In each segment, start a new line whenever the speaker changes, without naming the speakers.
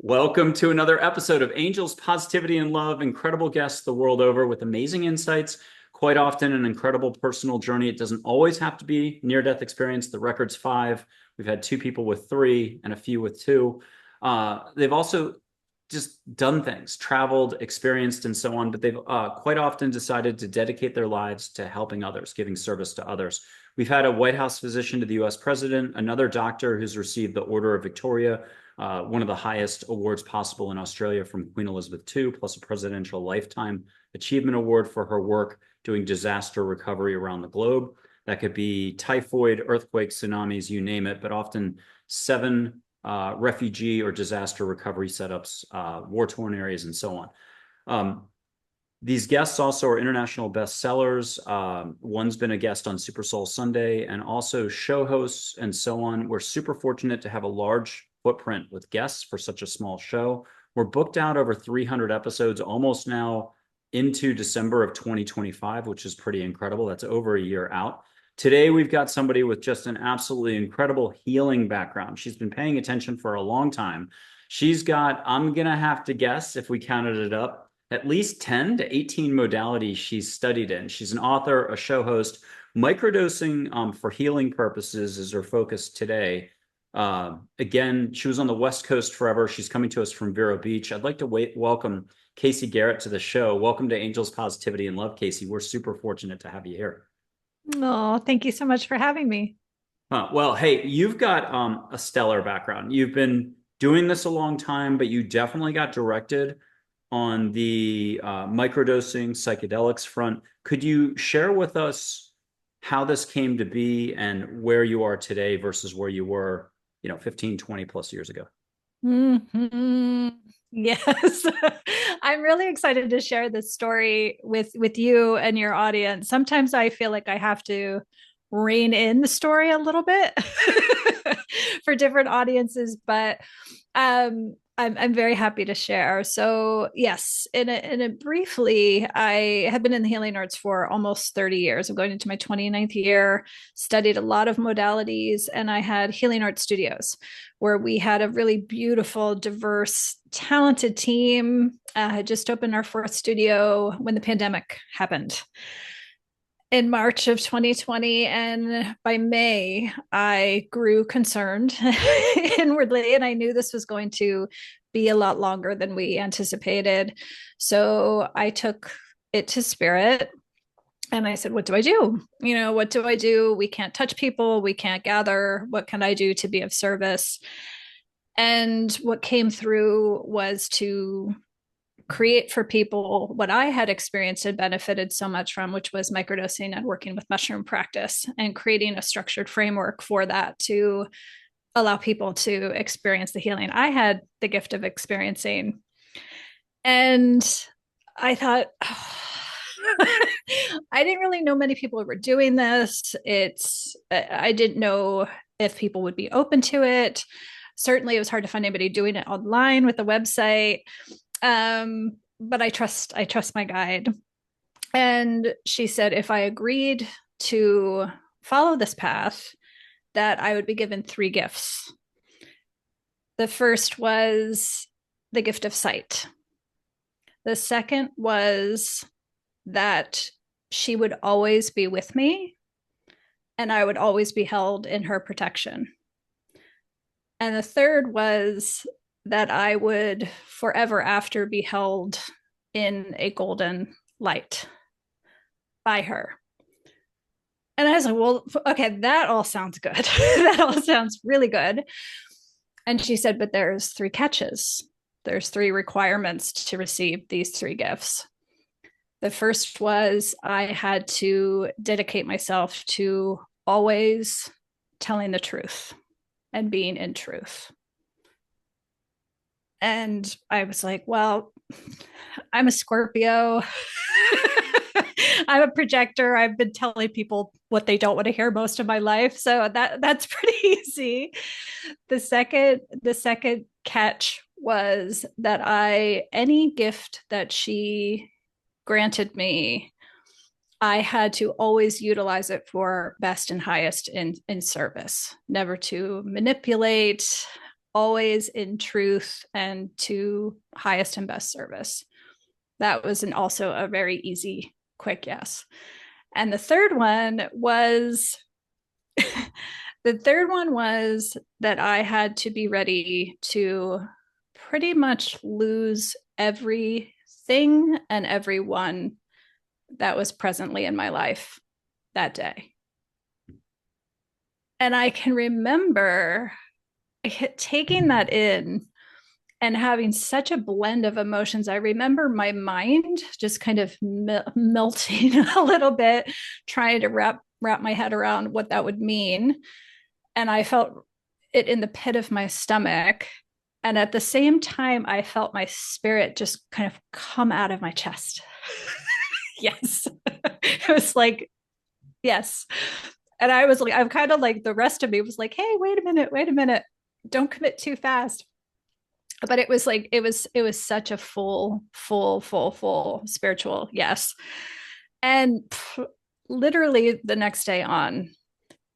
Welcome to another episode of Angels, Positivity, and Love. Incredible guests the world over with amazing insights, quite often an incredible personal journey. It doesn't always have to be near-death experience. The record's 5. We've had 2 people with 3 and a few with 2. They've also just done things, traveled, experienced, and so on, but they've quite often decided to dedicate their lives to helping others, giving service to others. We've had a White House physician to the US president, another doctor who's received the Order of Victoria, one of the highest awards possible in Australia from Queen Elizabeth II, plus a Presidential Lifetime Achievement Award for her work doing disaster recovery around the globe. That could be typhoid, earthquakes, tsunamis, you name it, but often 7 refugee or disaster recovery setups, war-torn areas, and so on. These guests also are international bestsellers. One's been a guest on Super Soul Sunday and also show hosts and so on. We're super fortunate to have a large footprint with guests for such a small show. We're booked out over 300 episodes, almost now into December of 2025, which is pretty incredible. That's over a year out. Today, we've got somebody with just an absolutely incredible healing background. She's been paying attention for a long time. She's got, I'm going to have to guess, if we counted it up, at least 10 to 18 modalities she's studied in. She's an author, a show host. Microdosing for healing purposes is her focus today. Again, she was on the West Coast forever. She's coming to us from Vero Beach. I'd like to welcome Kayse Gehret to the show. Welcome to Angels, Positivity, and Love, Kayse. We're super fortunate to have you here.
Oh, thank you so much for having me.
Well, hey, you've got a stellar background. You've been doing this a long time, but you definitely got directed on the microdosing psychedelics front. Could you share with us how this came to be and where you are today versus where you were, 15, 20 plus years ago?
Mhm. Yes. I'm really excited to share this story with you and your audience. Sometimes I feel like I have to rein in the story a little bit for different audiences, but I'm very happy to share. So yes, in a briefly, I have been in the healing arts for almost 30 years. I'm going into my 29th year, studied a lot of modalities, and I had healing art studios where we had a really beautiful, diverse, talented team. Had just opened our 4th studio when the pandemic happened in March of 2020. And by May, I grew concerned inwardly, and I knew this was going to be a lot longer than we anticipated. So I took it to spirit and I said, what do I do? What do I do? We can't touch people. We can't gather. What can I do to be of service? And what came through was to create for people what I had experienced and benefited so much from, which was microdosing and working with mushroom practice and creating a structured framework for that to allow people to experience the healing I had the gift of experiencing. And I thought, oh, I didn't really know many people were doing this. I didn't know if people would be open to it. Certainly, it was hard to find anybody doing it online with the website. But I trust my guide. And she said if I agreed to follow this path, that I would be given 3 gifts. The first was the gift of sight. The second was that she would always be with me and I would always be held in her protection. And the third was that I would forever after be held in a golden light by her. And I was like, well, okay, that all sounds good. That all sounds really good. And she said, but there's 3 catches. There's 3 requirements to receive these 3 gifts. The first was I had to dedicate myself to always telling the truth and being in truth. And I was like, well, I'm a Scorpio. I'm a projector. I've been telling people what they don't want to hear most of my life. So that's pretty easy. The second catch was that any gift that she granted me, I had to always utilize it for best and highest in service, never to manipulate, always in truth and to highest and best service. That was also a very easy, quick yes. And the third one was that I had to be ready to pretty much lose everything and everyone that was presently in my life that day. And I can remember taking that in and having such a blend of emotions. I remember my mind just kind of melting a little bit, trying to wrap my head around what that would mean. And I felt it in the pit of my stomach. And at the same time, I felt my spirit just kind of come out of my chest. Yes. It was like, yes. And I was like, I'm kind of like, the rest of me was like, hey, wait a minute. Don't commit too fast. But it was like, it was such a full spiritual yes. And literally the next day on,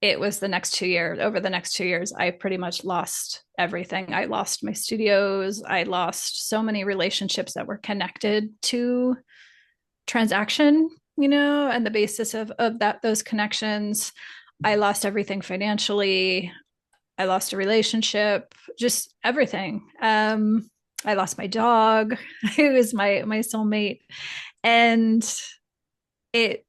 it was the next 2 years. Over the next 2 years, I pretty much lost everything. I lost my studios. I lost so many relationships that were connected to transaction, and the basis of those connections. I lost everything financially. I lost a relationship, just everything. I lost my dog, who was my soulmate. And it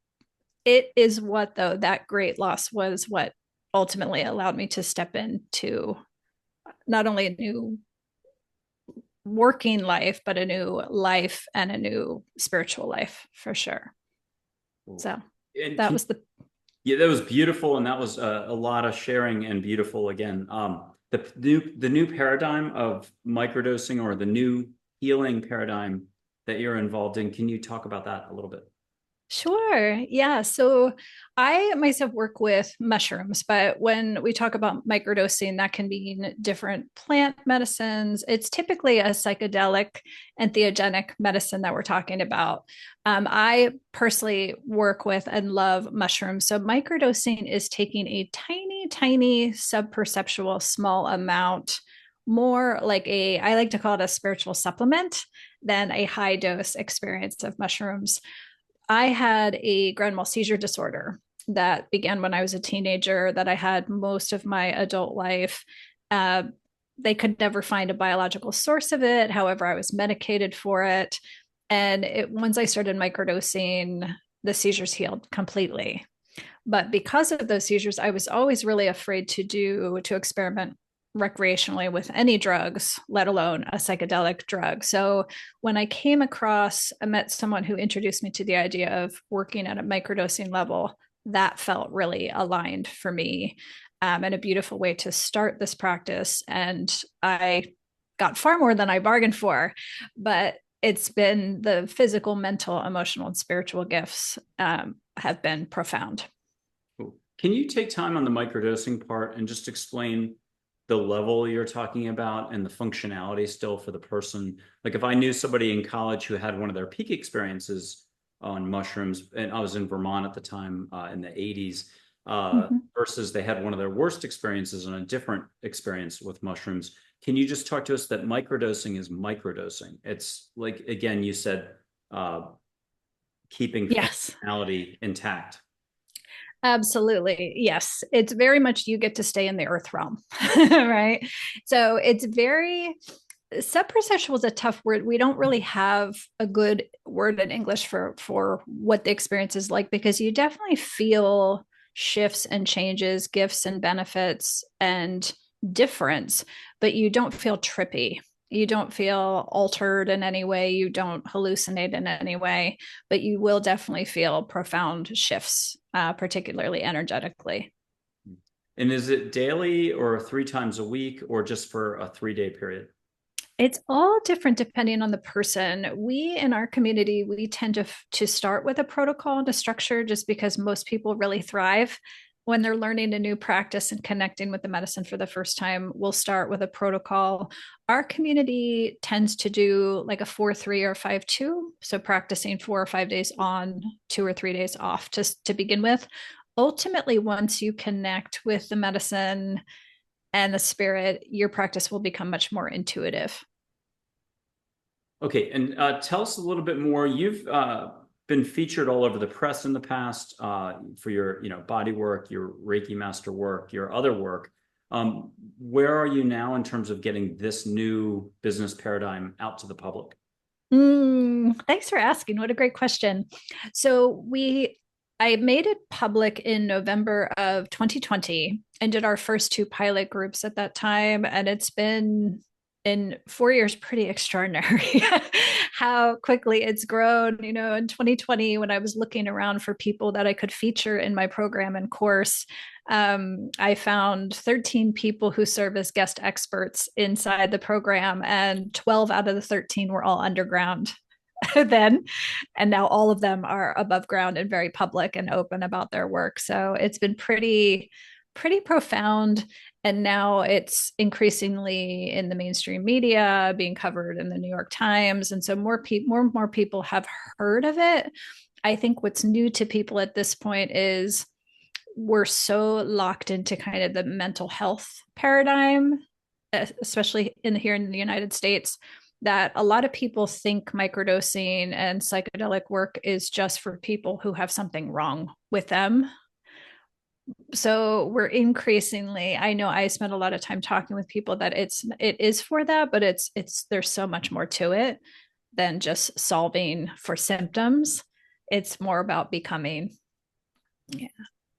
is what, though, that great loss was what ultimately allowed me to step into not only a new working life, but a new life and a new spiritual life, for sure. So
and
that was the
yeah, that was beautiful, and that was a lot of sharing and beautiful. Again, the new paradigm of microdosing, or the new healing paradigm that you're involved in. Can you talk about that a little bit?
Sure. Yeah. So I myself work with mushrooms, but when we talk about microdosing, that can mean different plant medicines. It's typically a psychedelic entheogenic medicine that we're talking about. I personally work with and love mushrooms. So microdosing is taking a tiny subperceptual small amount, more like I like to call it a spiritual supplement than a high dose experience of mushrooms. I had a grand mal seizure disorder that began when I was a teenager, that I had most of my adult life. Uh, they could never find a biological source of it. However, I was medicated for it. And once I started microdosing, the seizures healed completely. But because of those seizures, I was always really afraid to experiment recreationally with any drugs, let alone a psychedelic drug. So when I met someone who introduced me to the idea of working at a microdosing level, that felt really aligned for me, and a beautiful way to start this practice. And I got far more than I bargained for, but it's been the physical, mental, emotional, and spiritual gifts have been profound.
Cool. Can you take time on the microdosing part and just explain the level you're talking about and the functionality still for the person? Like, if I knew somebody in college who had one of their peak experiences on mushrooms, and I was in Vermont at the time, in the 80s, versus they had one of their worst experiences on a different experience with mushrooms. Can you just talk to us that microdosing is microdosing? It's like, again, you said, keeping
Yes.
functionality intact.
Absolutely. Yes. It's very much you get to stay in the earth realm, right? So it's very subperceptual is a tough word. We don't really have a good word in English for what the experience is like, because you definitely feel shifts and changes, gifts and benefits and difference, but you don't feel trippy. You don't feel altered in any way. You don't hallucinate in any way, but you will definitely feel profound shifts, particularly energetically.
And is it daily or 3 times a week, or just for a 3-day period?
It's all different depending on the person. We in our community, we tend to start with a protocol and a structure, just because most people really thrive when they're learning a new practice and connecting with the medicine for the first time. We'll start with a protocol. Our community tends to do like a 4-3 or 5-2. So practicing 4 or 5 days on, 2 or 3 days off, just to begin with. Ultimately, once you connect with the medicine and the spirit, your practice will become much more intuitive.
Okay, and tell us a little bit more. You've been featured all over the press in the past for your, body work, your Reiki Master work, your other work. Where are you now in terms of getting this new business paradigm out to the public?
Thanks for asking. What a great question. So I made it public in November of 2020 and did our first two pilot groups at that time. And it's been in 4 years pretty extraordinary how quickly it's grown. In 2020, when I was looking around for people that I could feature in my program and course, I found 13 people who serve as guest experts inside the program, and 12 out of the 13 were all underground then. And now all of them are above ground and very public and open about their work. So it's been pretty profound. And now it's increasingly in the mainstream media, being covered in the New York Times. And so more and more people have heard of it. I think what's new to people at this point is we're so locked into kind of the mental health paradigm, especially here in the United States, that a lot of people think microdosing and psychedelic work is just for people who have something wrong with them. So we're increasingly, I know I spend a lot of time talking with people that it is for that, but it's there's so much more to it than just solving for symptoms. It's more about becoming. Yeah.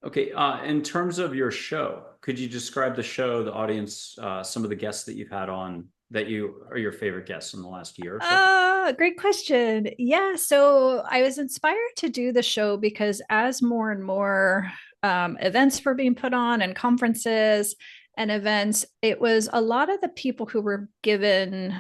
Okay, in terms of your show, could you describe the show, the audience, some of the guests that you've had on that you are your favorite guests in the last year or so?
Great question. Yeah, so I was inspired to do the show because as more and more events were being put on and conferences and events, it was a lot of the people who were given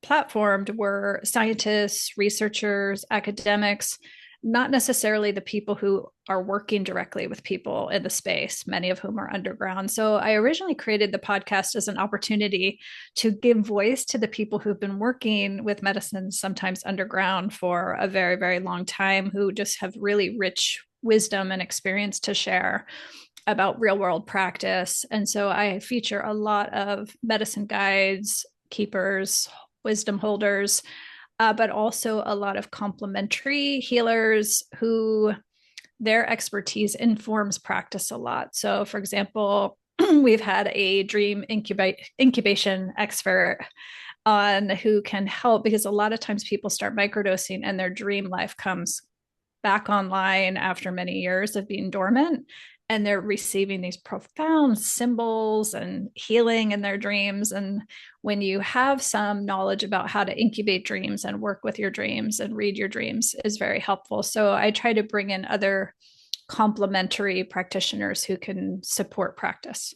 platformed were scientists, researchers, academics, not necessarily the people who are working directly with people in the space, many of whom are underground. So I originally created the podcast as an opportunity to give voice to the people who've been working with medicine, sometimes underground, for a very, very long time, who just have really rich wisdom and experience to share about real world practice. And so I feature a lot of medicine guides, keepers, wisdom holders, but also a lot of complementary healers who their expertise informs practice a lot. So, for example, we've had a dream incubation expert on who can help, because a lot of times people start microdosing and their dream life comes back online after many years of being dormant, and they're receiving these profound symbols and healing in their dreams. And when you have some knowledge about how to incubate dreams and work with your dreams and read your dreams is very helpful. So I try to bring in other complementary practitioners who can support practice.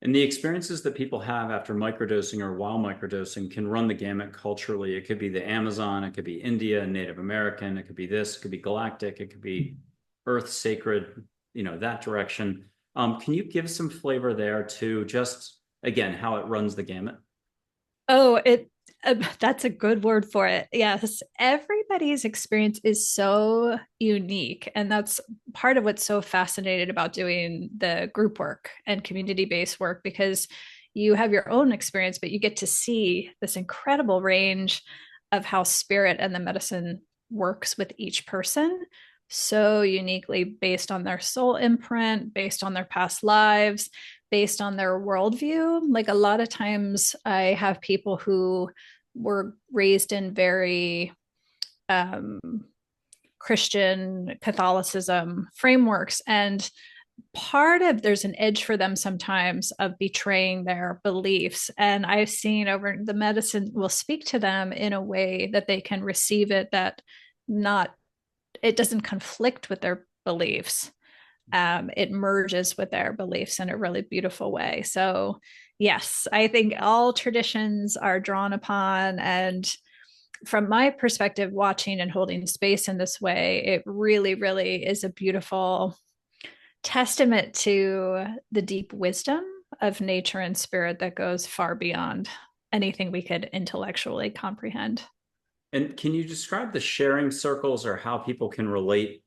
And the experiences that people have after microdosing or while microdosing can run the gamut culturally. It could be the Amazon, it could be India, Native American, it could be this, it could be galactic, it could be earth sacred, that direction. Can you give some flavor there to just, again, how it runs the gamut?
Oh, that's a good word for it. Yes, everybody's experience is so unique, and that's part of what's so fascinating about doing the group work and community-based work, because you have your own experience, but you get to see this incredible range of how spirit and the medicine works with each person so uniquely, based on their soul imprint, based on their past lives, based on their worldview. Like a lot of times I have people who were raised in very Christian Catholicism frameworks, and there's an edge for them sometimes of betraying their beliefs. And I've seen over the medicine will speak to them in a way that they can receive it, that not it doesn't conflict with their beliefs. It merges with their beliefs in a really beautiful way. So, yes, I think all traditions are drawn upon. And from my perspective, watching and holding space in this way, it really, really is a beautiful testament to the deep wisdom of nature and spirit that goes far beyond anything we could intellectually comprehend.
And can you describe the sharing circles or how people can relate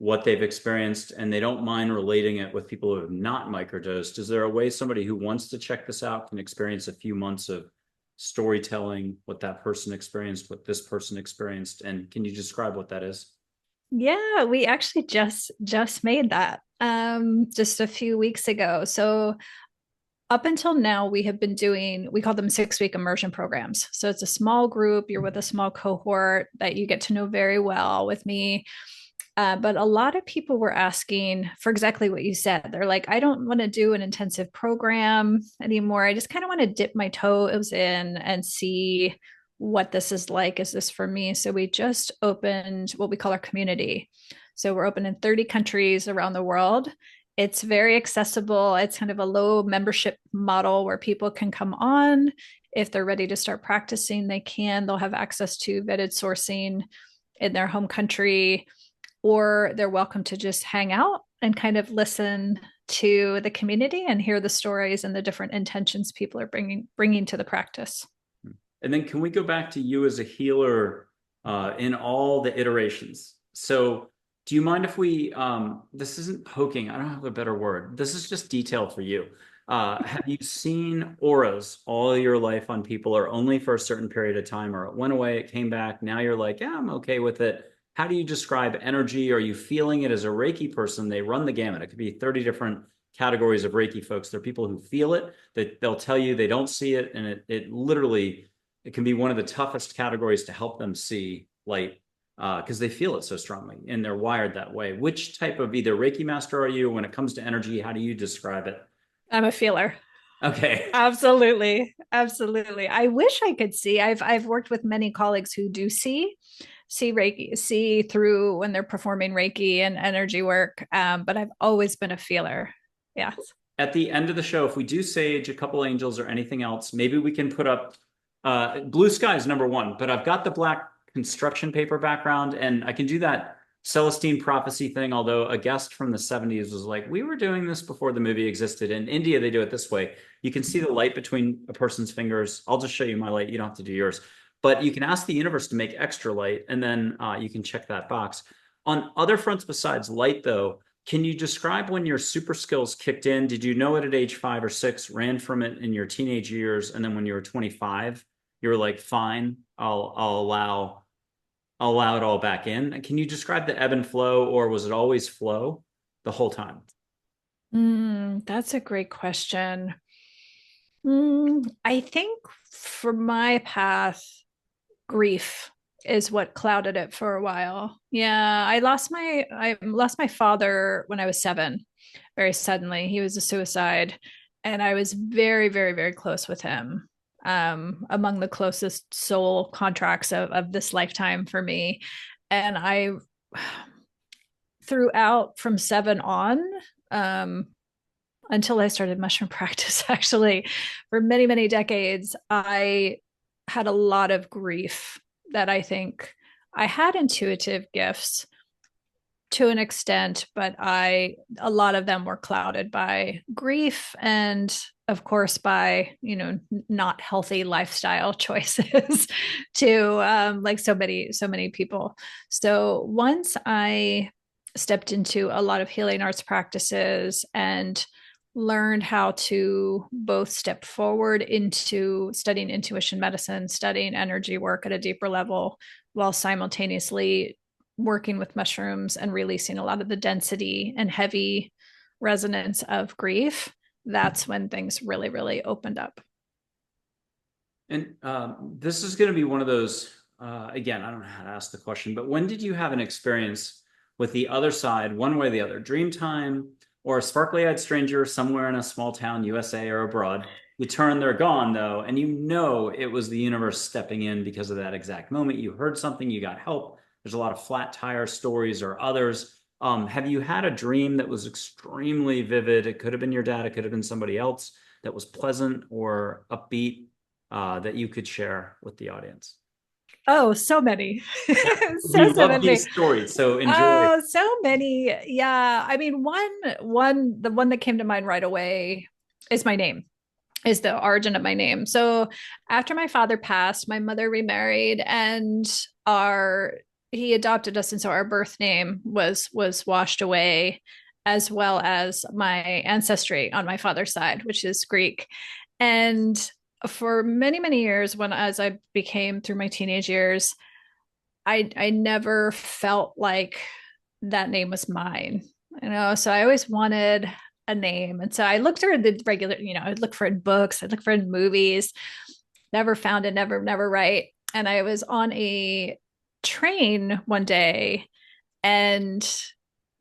what they've experienced and they don't mind relating it with people who have not microdosed. Is there a way somebody who wants to check this out can experience a few months of storytelling, what that person experienced, what this person experienced? And can you describe what that is?
Yeah, we actually just made that just a few weeks ago. So up until now, we have been doing, we call them 6-week immersion programs. So it's a small group, you're with a small cohort that you get to know very well with me. But a lot of people were asking for exactly what you said. They're like, I don't want to do an intensive program anymore. I just kind of want to dip my toes in and see what this is like. Is this for me? So we just opened what we call our community. So we're open in 30 countries around the world. It's very accessible. It's kind of a low membership model where people can come on. If they're ready to start practicing, they can. They'll have access to vetted sourcing in their home country, or they're welcome to just hang out and kind of listen to the community and hear the stories and the different intentions people are bringing to the practice.
And then can we go back to you as a healer in all the iterations? So do you mind if we, this isn't poking, I don't have a better word. This is just detail for you. Have you seen auras all your life on people, or only for a certain period of time, or it went away, it came back, now you're like, yeah, I'm okay with it? How do you describe energy? Are you feeling it as a Reiki person? They run the gamut. It could be 30 different categories of Reiki folks. There are people who feel it, that they'll tell you they don't see it. And it literally, it can be one of the toughest categories to help them see light because they feel it so strongly and they're wired that way. Which type of either Reiki master are you? When it comes to energy, how do you describe it?
I'm a feeler.
Okay.
Absolutely. Absolutely. I wish I could see. I've worked with many colleagues who do see Reiki, see through when they're performing Reiki and energy work. But I've always been a feeler. Yeah.
At the end of the show, if we do sage a couple angels or anything else, maybe we can put up blue sky is number one, but I've got the black construction paper background and I can do that Celestine prophecy thing. Although a guest from the 70s was like, we were doing this before the movie existed. In India, they do it this way. You can see the light between a person's fingers. I'll just show you my light. You don't have to do yours, but you can ask the universe to make extra light and then you can check that box. On other fronts besides light though, can you describe when your super skills kicked in? Did you know it at age 5 or 6, ran from it in your teenage years, and then when you were 25, you were like, fine, I'll allow it all back in? Can you describe the ebb and flow, or was it always flow the whole time?
That's a great question. I think for my path, grief is what clouded it for a while. Yeah, I lost my father when I was 7, very suddenly. He was a suicide, and I was very, very, very close with him. Among the closest soul contracts of this lifetime for me. And I throughout from 7 on, um, until I started mushroom practice, actually, for many, many decades, I had a lot of grief that I think I had intuitive gifts to an extent, but a lot of them were clouded by grief and of course by, not healthy lifestyle choices to like so many people. So once I stepped into a lot of healing arts practices and learned how to both step forward into studying intuition medicine, studying energy work at a deeper level, while simultaneously working with mushrooms and releasing a lot of the density and heavy resonance of grief, that's when things really, really opened up.
And this is going to be one of those, again, I don't know how to ask the question, but when did you have an experience with the other side, one way or the other, dream time or a sparkly-eyed stranger somewhere in a small town, USA or abroad? You turn, they're gone though, and it was the universe stepping in because of that exact moment. You heard something, you got help. There's a lot of flat tire stories or others. Have you had a dream that was extremely vivid? It could have been your dad, it could have been somebody else, that was pleasant or upbeat, that you could share with the audience?
Oh, so many.
We
So
love
many.
these stories, so enjoy.
Oh, so many. Yeah. I mean, the one that came to mind right away is my name, is the origin of my name. So after my father passed, my mother remarried, and our he adopted us, and so our birth name was washed away, as well as my ancestry on my father's side, which is Greek. And for many years, when as I became through my teenage years, I never felt like that name was mine. So I always wanted a name. And so I looked through the regular, I'd look for it in books, I'd look for it in movies, never found it, never right. And I was on a train one day and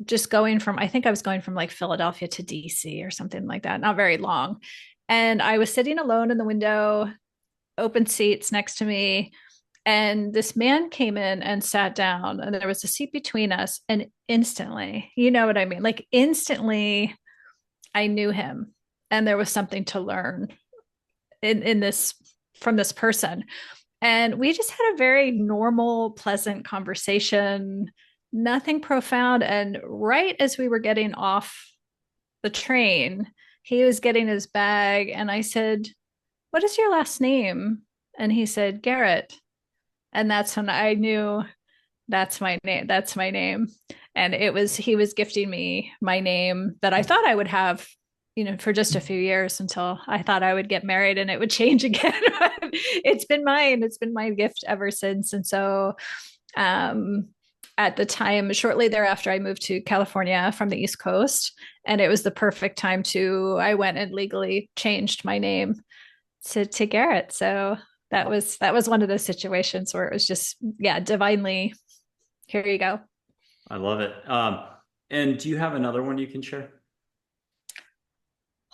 just going from, I think I was going from like Philadelphia to DC or something like that, not very long. And I was sitting alone in the window, open seats next to me. And this man came in and sat down, and there was a seat between us. And instantly, you know what I mean? Like instantly, I knew him, and there was something to learn in this from this person. And we just had a very normal, pleasant conversation, nothing profound. And right as we were getting off the train, he was getting his bag. And I said, "What is your last name?" And he said, "Gehret." And that's when I knew that's my name. That's my name. And he was gifting me my name that I thought I would have, for just a few years until I thought I would get married and it would change again. It's been mine. It's been my gift ever since. And so, at the time, shortly thereafter, I moved to California from the East Coast, and it was the perfect time I went and legally changed my name to Gehret. So that was one of those situations where it was just, yeah, divinely, here you go.
I love it. And do you have another one you can share?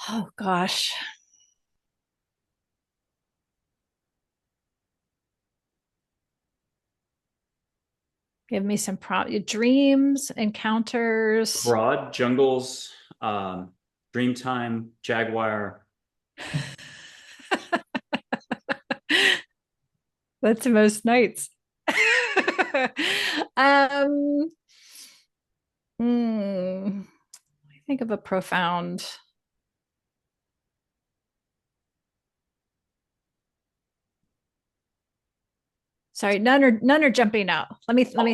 Oh gosh. Give me some dreams, encounters.
Broad, jungles, Dreamtime, Jaguar.
That's most nights. um I think of a profound. Sorry, none are jumping out. Let me think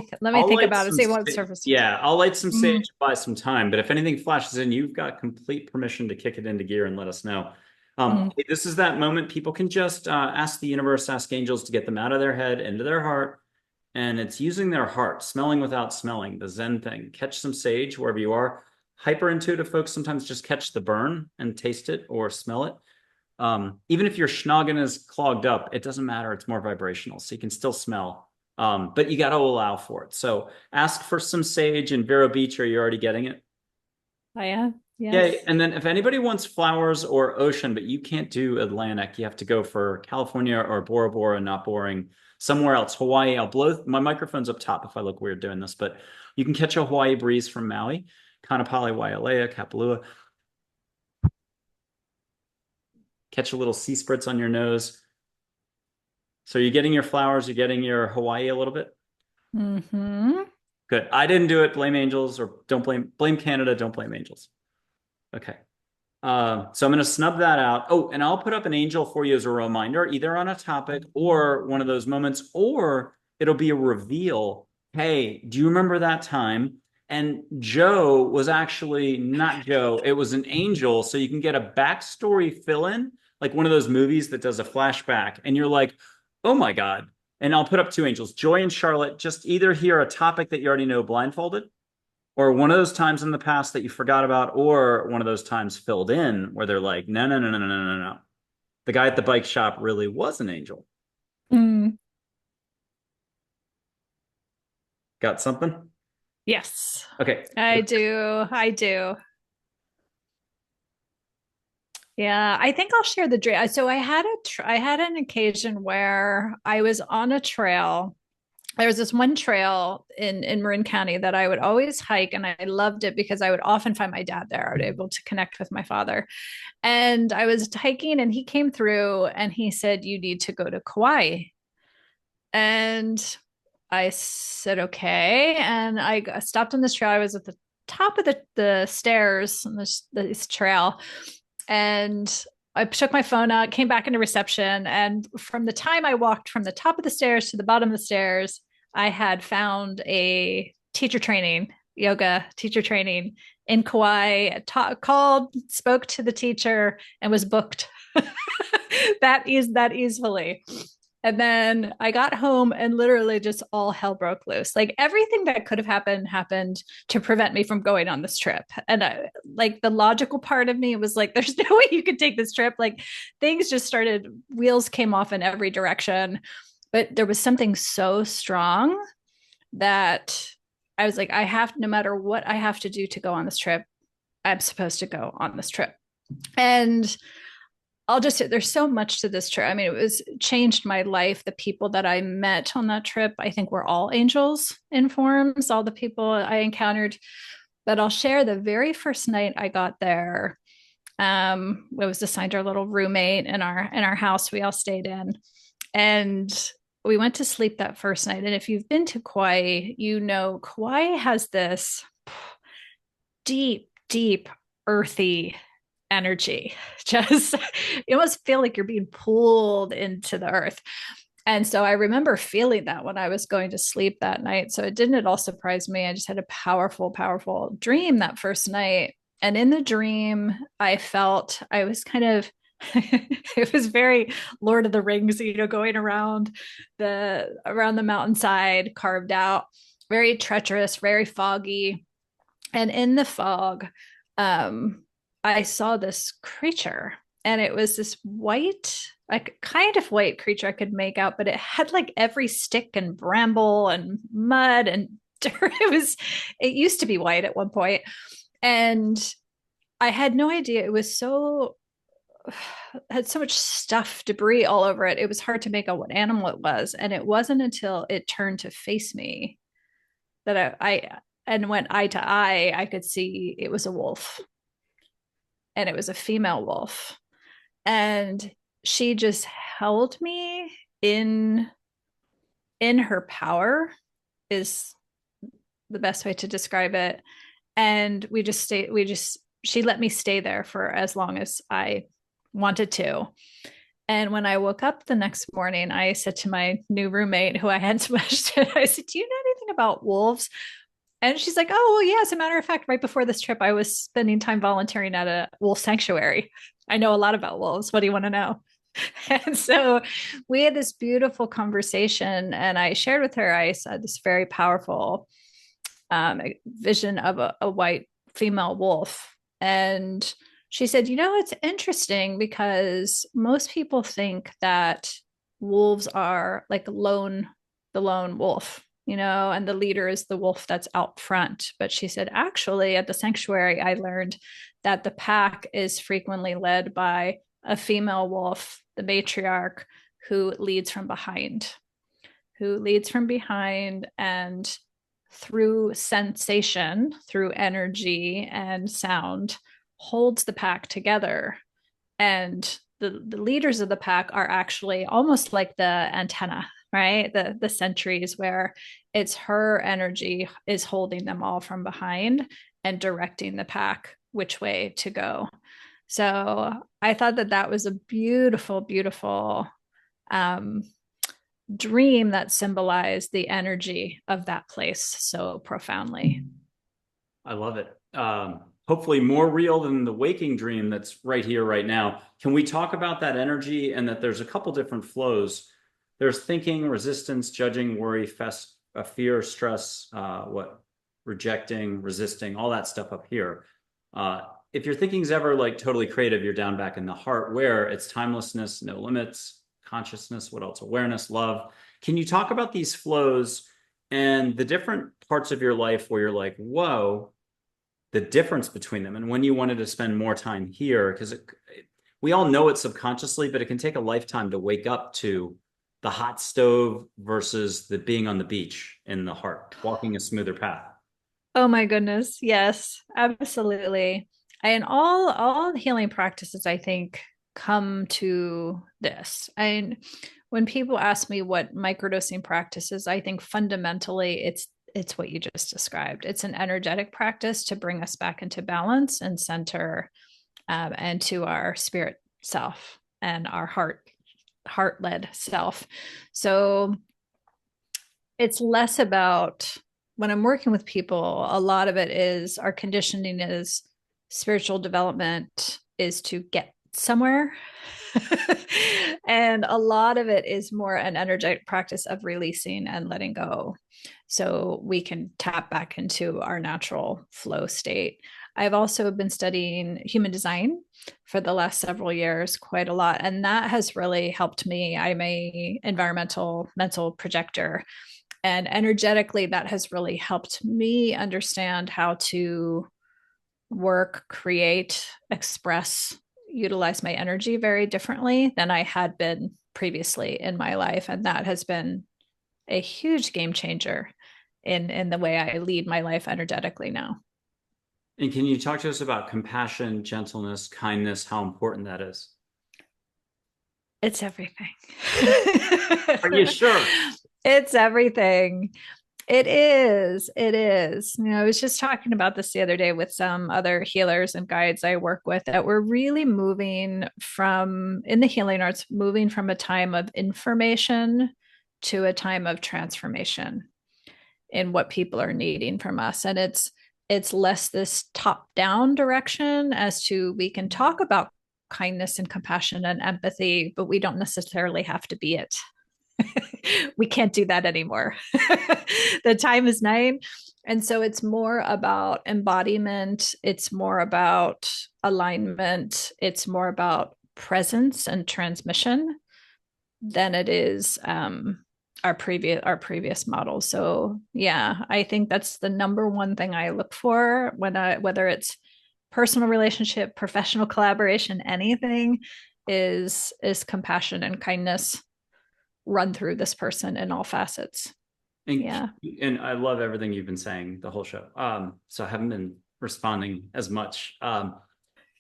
about it. See what surface.
Yeah, I'll light some sage and buy some time. But if anything flashes in, you've got complete permission to kick it into gear and let us know. Hey, this is that moment people can just ask the universe, ask angels to get them out of their head into their heart. And it's using their heart, smelling without smelling, the Zen thing. Catch some sage wherever you are. Hyper intuitive folks sometimes just catch the burn and taste it or smell it. Even if your schnoggin is clogged up, it doesn't matter. It's more vibrational, so you can still smell. But you got to allow for it. So ask for some sage in Vero Beach. Are you already getting it?
I am. Yes.
Yeah. And then if anybody wants flowers or ocean, but you can't do Atlantic, you have to go for California or Bora Bora, not boring. Somewhere else, Hawaii. I'll blow my microphone's up top if I look weird doing this, but you can catch a Hawaii breeze from Maui, Kanapali, Wailea, Kapalua. Catch a little sea spritz on your nose. So you're getting your flowers, you're getting your Hawaii a little bit.
Mm-hmm.
Good. I didn't do it. Blame angels, or don't blame Canada. Don't blame angels. Okay. So I'm going to snub that out. Oh, and I'll put up an angel for you as a reminder, either on a topic or one of those moments, or it'll be a reveal. Hey, do you remember that time? And Joe was actually not Joe. It was an angel. So you can get a backstory fill in, like one of those movies that does a flashback. And you're like, oh my God. And I'll put up two angels, Joy and Charlotte. Just either hear a topic that you already know blindfolded, or one of those times in the past that you forgot about, or one of those times filled in where they're like, no. The guy at the bike shop really was an angel.
Mm.
Got something?
Yes.
Okay.
I do. Yeah, I think I'll share the dream. So I had an occasion where I was on a trail. There was this one trail in Marin County that I would always hike, and I loved it because I would often find my dad there. I was able to connect with my father. And I was hiking, and he came through and he said, "You need to go to Kauai." And I said, "Okay." And I stopped on this trail. I was at the top of the stairs on this trail. And I took my phone out, came back into reception. And from the time I walked from the top of the stairs to the bottom of the stairs, I had found a teacher training, yoga teacher training in Kauai, called, spoke to the teacher, and was booked. that easily. And then I got home and literally just all hell broke loose. Like everything that could have happened to prevent me from going on this trip. And like the logical part of me was like, there's no way you could take this trip. Like things just started, wheels came off in every direction. But there was something so strong that I was like, I have, no matter what I have to do to go on this trip, I'm supposed to go on this trip. And I'll just say there's so much to this trip. I mean, it was changed my life. The people that I met on that trip, I think were all angels in forms, all the people I encountered. But I'll share the very first night I got there. I was assigned our little roommate in our house we all stayed in. And we went to sleep that first night. And if you've been to Kauai, you know Kauai has this deep, deep, earthy energy. Just you almost feel like you're being pulled into the earth. And so I remember feeling that when I was going to sleep that night. So it didn't at all surprise me. I just had a powerful, powerful dream that first night. And in the dream, I felt I was kind of it was very Lord of the Rings, going around the mountainside, carved out, very treacherous, very foggy. And in the fog, I saw this creature, and it was this white, like kind of white creature I could make out, but it had like every stick and bramble and mud and dirt. It used to be white at one point. And I had no idea. It was had so much stuff, debris all over it. It was hard to make out what animal it was. And it wasn't until it turned to face me that I and went eye to eye, I could see it was a wolf, and it was a female wolf. And she just held me in her power is the best way to describe it. And she let me stay there for as long as I wanted to. And when I woke up the next morning, I said to my new roommate, who I hadn't smashed it, I said, do you know anything about wolves? And she's like, oh, well, yeah, as a matter of fact, right before this trip, I was spending time volunteering at a wolf sanctuary. I know a lot about wolves. What do you want to know? And so we had this beautiful conversation, and I shared with her, I said this very powerful vision of a white female wolf. And she said, it's interesting because most people think that wolves are like the lone wolf, and the leader is the wolf that's out front. But she said, actually, at the sanctuary, I learned that the pack is frequently led by a female wolf, the matriarch, who leads from behind, and through sensation, through energy and sound, holds the pack together. And the leaders of the pack are actually almost like the antenna, right? The sentries, where it's her energy is holding them all from behind and directing the pack which way to go. So I thought that was a beautiful, beautiful dream that symbolized the energy of that place so profoundly.
I love it. Hopefully more real than the waking dream that's right here, right now. Can we talk about that energy, and that there's a couple different flows? There's thinking, resistance, judging, worry, fear, stress, rejecting, resisting, all that stuff up here. If your thinking's ever like totally creative, you're down back in the heart, where it's timelessness, no limits, consciousness, what else? Awareness, love. Can you talk about these flows and the different parts of your life where you're like, whoa, the difference between them, and when you wanted to spend more time here? Because we all know it subconsciously, but it can take a lifetime to wake up to the hot stove versus the being on the beach in the heart, walking a smoother path.
Oh my goodness. Yes, absolutely. And all healing practices, I think, come to this. And when people ask me what microdosing practice is, I think fundamentally it's what you just described. It's an energetic practice to bring us back into balance and center, and to our spirit self and our heart-led self. So it's less about when I'm working with people, a lot of it is our conditioning is spiritual development is to get somewhere. And a lot of it is more an energetic practice of releasing and letting go so we can tap back into our natural flow state. I've also been studying human design for the last several years quite a lot, and that has really helped me. I'm a environmental mental projector, and energetically that has really helped me understand how to work, create, express, utilize my energy very differently than I had been previously in my life. And that has been a huge game changer in the way I lead my life energetically now.
And can you talk to us about compassion, gentleness, kindness, how important that is?
It's everything.
Are you sure?
It's everything. It is. It is. I was just talking about this the other day with some other healers and guides I work with that we're really moving from, in the healing arts, moving from a time of information to a time of transformation in what people are needing from us. And it's less this top-down direction as to we can talk about kindness and compassion and empathy, but we don't necessarily have to be it. We can't do that anymore. The time is nine. And so it's more about embodiment, it's more about alignment, it's more about presence and transmission than it is our previous model. So yeah, I think that's the number one thing I look for when whether it's personal relationship, professional collaboration, anything is compassion and kindness run through this person in all facets.
And,
Yeah.
and I love everything you've been saying the whole show. So I haven't been responding as much.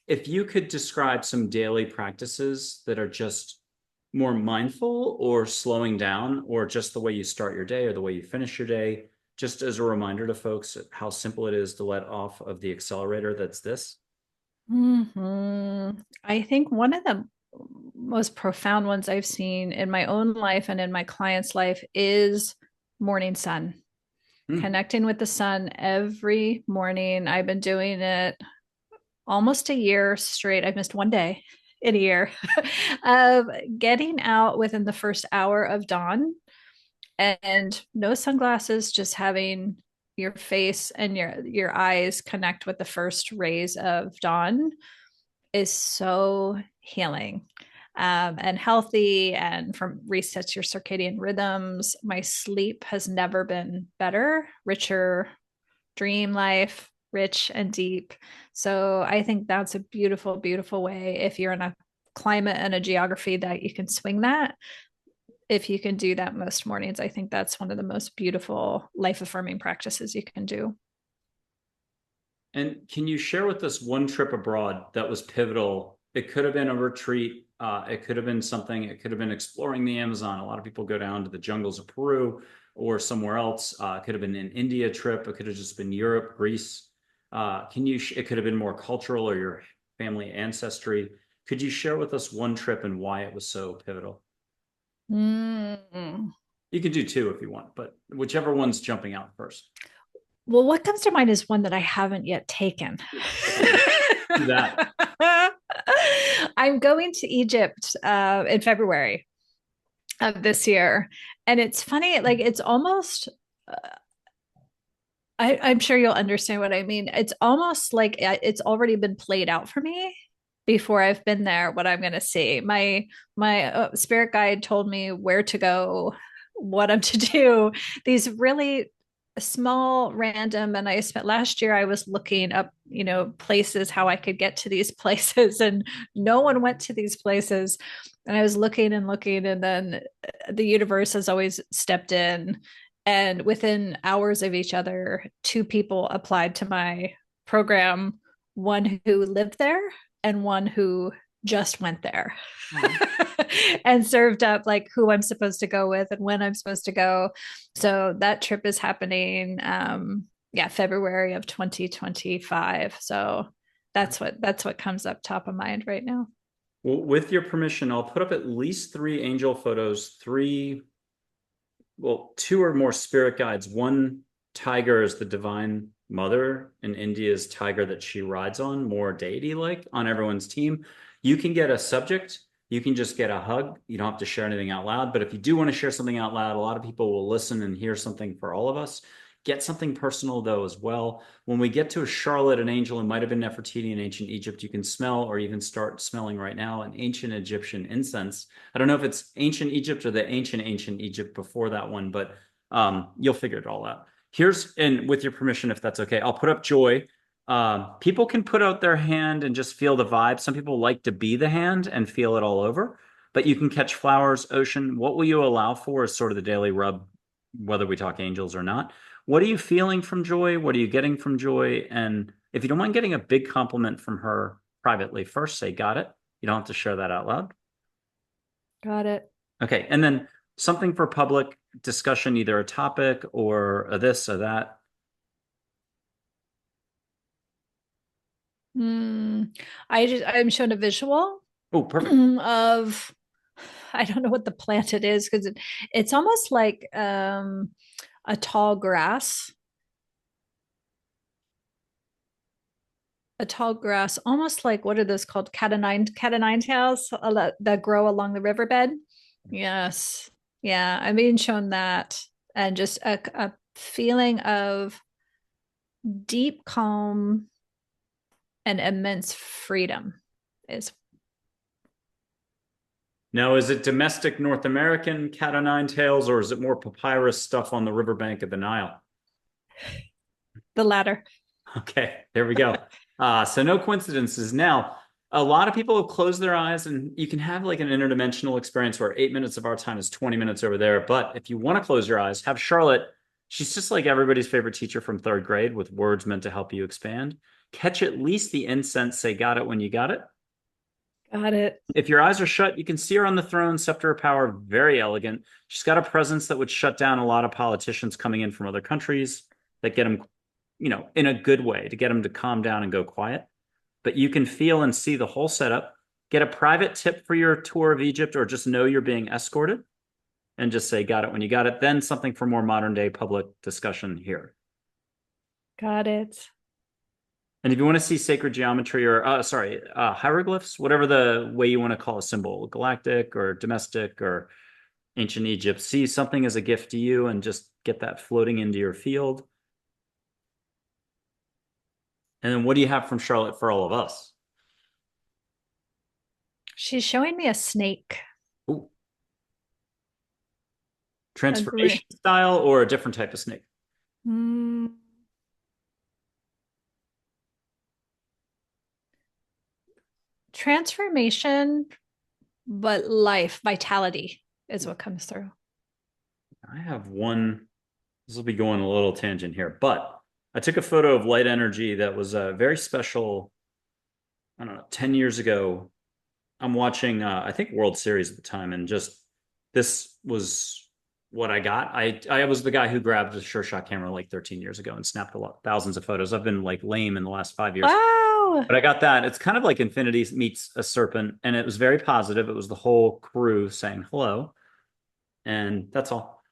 If you could describe some daily practices that are just more mindful or slowing down, or just the way you start your day or the way you finish your day, just as a reminder to folks how simple it is to let off of the accelerator that's this.
I think one of the most profound ones I've seen in my own life and in my client's life is morning sun. Connecting with the sun every morning. I've been doing it almost a year straight. I've missed one day in a year of getting out within the first hour of dawn and no sunglasses, just having your face and your eyes connect with the first rays of dawn is so healing and healthy, and from resets your circadian rhythms. My sleep has never been better, richer dream life, rich and deep. So I think that's a beautiful, beautiful way if you're in a climate and a geography that you can swing that. If you can do that most mornings, I think that's one of the most beautiful life affirming practices you can do.
And can you share with us one trip abroad that was pivotal? It could have been a retreat. It could have been something. It could have been exploring the Amazon. A lot of people go down to the jungles of Peru or somewhere else. It could have been an India trip. It could have just been Europe, Greece. It could have been more cultural or your family ancestry. Could you share with us one trip and why it was so pivotal?
Mm.
You can do two if you want, but whichever one's jumping out first.
Well, what comes to mind is one that I haven't yet taken.
Do that.
I'm going to Egypt in February of this year. And it's funny, like it's almost, I'm sure you'll understand what I mean. It's almost like it's already been played out for me before I've been there, what I'm going to see. My spirit guide told me where to go, what I'm to do. These really small random, and I spent last year I was looking up places, how I could get to these places, and no one went to these places, and I was looking and looking, and then the universe has always stepped in, and within hours of each other, two people applied to my program, one who lived there and one who just went there. And served up like who I'm supposed to go with and when I'm supposed to go. So that trip is happening February of 2025. So that's what comes up top of mind right now.
Well, with your permission, I'll put up at least 3 angel photos, 3 well, two or more spirit guides. One tiger is the divine mother, and India's tiger that she rides on, more deity-like on everyone's team. You can get a subject. You can just get a hug. You don't have to share anything out loud. But if you do want to share something out loud, a lot of people will listen and hear something for all of us. Get something personal, though, as well. When we get to a Charlotte, an angel, it might have been Nefertiti in ancient Egypt, you can smell, or even start smelling right now, an ancient Egyptian incense. I don't know if it's ancient Egypt or the ancient Egypt before that one, but you'll figure it all out. Here's, and with your permission, if that's okay, I'll put up Joy. People can put out their hand and just feel the vibe. Some people like to be the hand and feel it all over, but you can catch flowers, ocean. What will you allow for is sort of the daily rub, whether we talk angels or not. What are you feeling from Joy? What are you getting from Joy? And if you don't mind getting a big compliment from her privately, first say, got it. You don't have to share that out loud.
Got it.
Okay. And then something for public discussion, either a topic or a this or that.
I'm shown a visual.
Oh, perfect.
Of, I don't know what the plant it is, because it's almost like a tall grass. A tall grass, almost like, what are those called? Cat o' nine tails that grow along the riverbed. Yes. Yeah. I'm being shown that, and just a feeling of deep calm and immense freedom is.
Now, is it domestic North American cat o' nine tails, or is it more papyrus stuff on the riverbank of the Nile?
The latter.
Okay, there we go. So no coincidences. Now, a lot of people have closed their eyes, and you can have like an interdimensional experience where 8 minutes of our time is 20 minutes over there. But if you want to close your eyes, have Charlotte. She's just like everybody's favorite teacher from third grade, with words meant to help you expand. Catch at least the incense, say got it when you got it.
Got it.
If your eyes are shut, you can see her on the throne, scepter of power, very elegant. She's got a presence that would shut down a lot of politicians coming in from other countries, that get them, in a good way, to get them to calm down and go quiet. But you can feel and see the whole setup. Get a private tip for your tour of Egypt, or just know you're being escorted, and just say, got it when you got it. Then something for more modern day public discussion here.
Got it.
And if you want to see sacred geometry, or hieroglyphs, whatever the way you want to call a symbol, galactic or domestic or ancient Egypt, see something as a gift to you and just get that floating into your field. And then what do you have from Charlotte for all of us?
She's showing me a snake.
Ooh. Transformation style, or a different type of snake?
Transformation, but life, vitality is what comes through.
I have one. This will be going a little tangent here, but I took a photo of light energy that was a very special, I don't know, 10 years ago. I'm watching, I think, World Series at the time, and just this was what I got. I was the guy who grabbed a Sure Shot camera like 13 years ago and snapped thousands of photos. I've been like lame in the last 5 years.
Wow.
But I got that. It's kind of like infinity meets a serpent, and it was very positive. It was the whole crew saying hello, and that's all.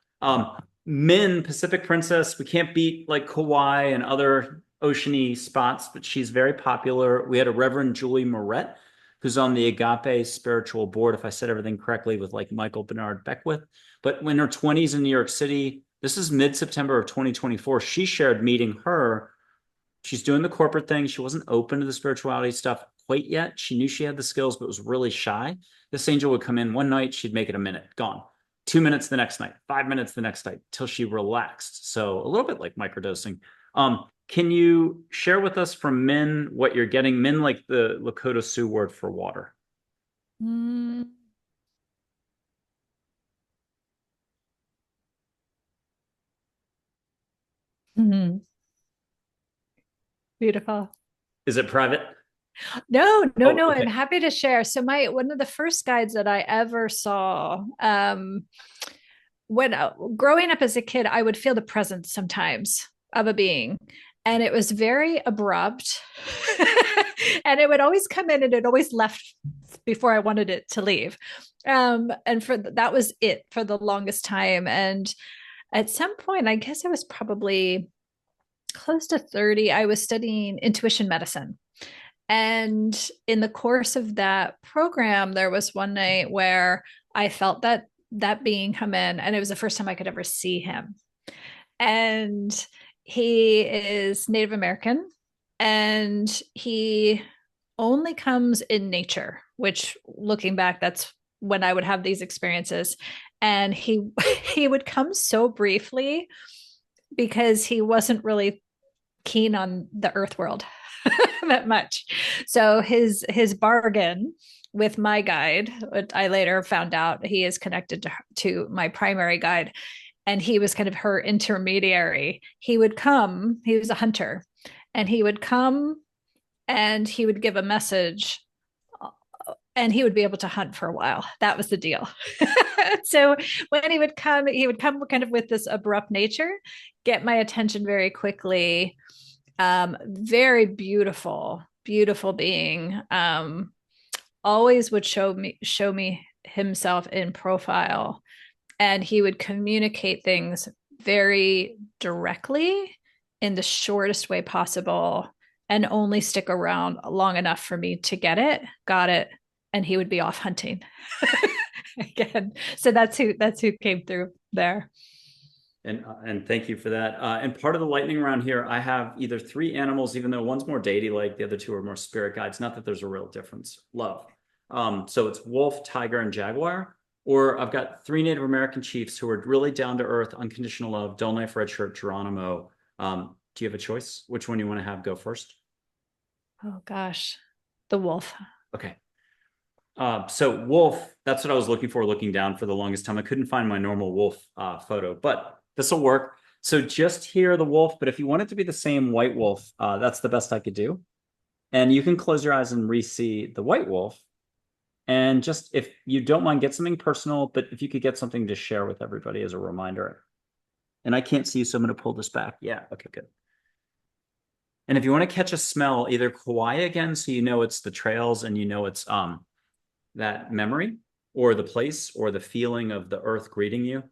Min, Pacific Princess, we can't beat like Kauai and other oceany spots, but she's very popular. We had a Reverend Julie Moret, who's on the Agape Spiritual Board, if I said everything correctly, with like Michael Bernard Beckwith. But in her 20s in New York City, this is mid-September of 2024, she shared meeting her. She's doing the corporate thing. She wasn't open to the spirituality stuff quite yet. She knew she had the skills, but was really shy. This angel would come in one night, she'd make it a minute, gone. 2 minutes the next night, 5 minutes the next night, till she relaxed. So a little bit like microdosing. Can you share with us from Min what you're getting? Min, like the Lakota Sioux word for water.
Beautiful.
Is it private?
No.
Okay.
I'm happy to share. So one of the first guides that I ever saw, when growing up as a kid, I would feel the presence sometimes of a being, and it was very abrupt. And it would always come in, and it always left before I wanted it to leave. And that was it for the longest time. And At some point, I guess I was probably close to 30, I was studying intuition medicine. And in the course of that program, there was one night where I felt that being come in, and it was the first time I could ever see him. And he is Native American, and he only comes in nature, which looking back, that's when I would have these experiences. And he he would come so briefly because he wasn't really keen on the earth world that much. So his bargain with my guide, what I later found out he is connected to my primary guide, and he was kind of her intermediary. He would come, he was a hunter, and he would come and he would give a message, and he would be able to hunt for a while. That was the deal. So when he would come kind of with this abrupt nature, get my attention very quickly. Very beautiful, beautiful being. Always would show me himself in profile, and he would communicate things very directly in the shortest way possible, and only stick around long enough for me to got it, and he would be off hunting again. So that's who came through there.
And thank you for that. And part of the lightning round here, I have either three animals, even though one's more deity-like, the other two are more spirit guides. Not that there's a real difference. Love. So it's wolf, tiger, and jaguar. Or I've got three Native American chiefs who are really down to earth, unconditional love, Dull Knife, Red Shirt, Geronimo. Do you have a choice? Which one you want to have go first?
Oh gosh, the wolf.
Okay. So wolf, that's what I was looking for, looking down for the longest time. I couldn't find my normal wolf photo, but this will work. So just here, the wolf, but if you want it to be the same white wolf, that's the best I could do. And you can close your eyes and re-see the white wolf. And just, if you don't mind, get something personal, but if you could get something to share with everybody as a reminder. And I can't see you, so I'm going to pull this back. Yeah, okay, good. And if you want to catch a smell, either Kauai again, so you know it's the trails and you know it's that memory, or the place, or the feeling of the earth greeting you.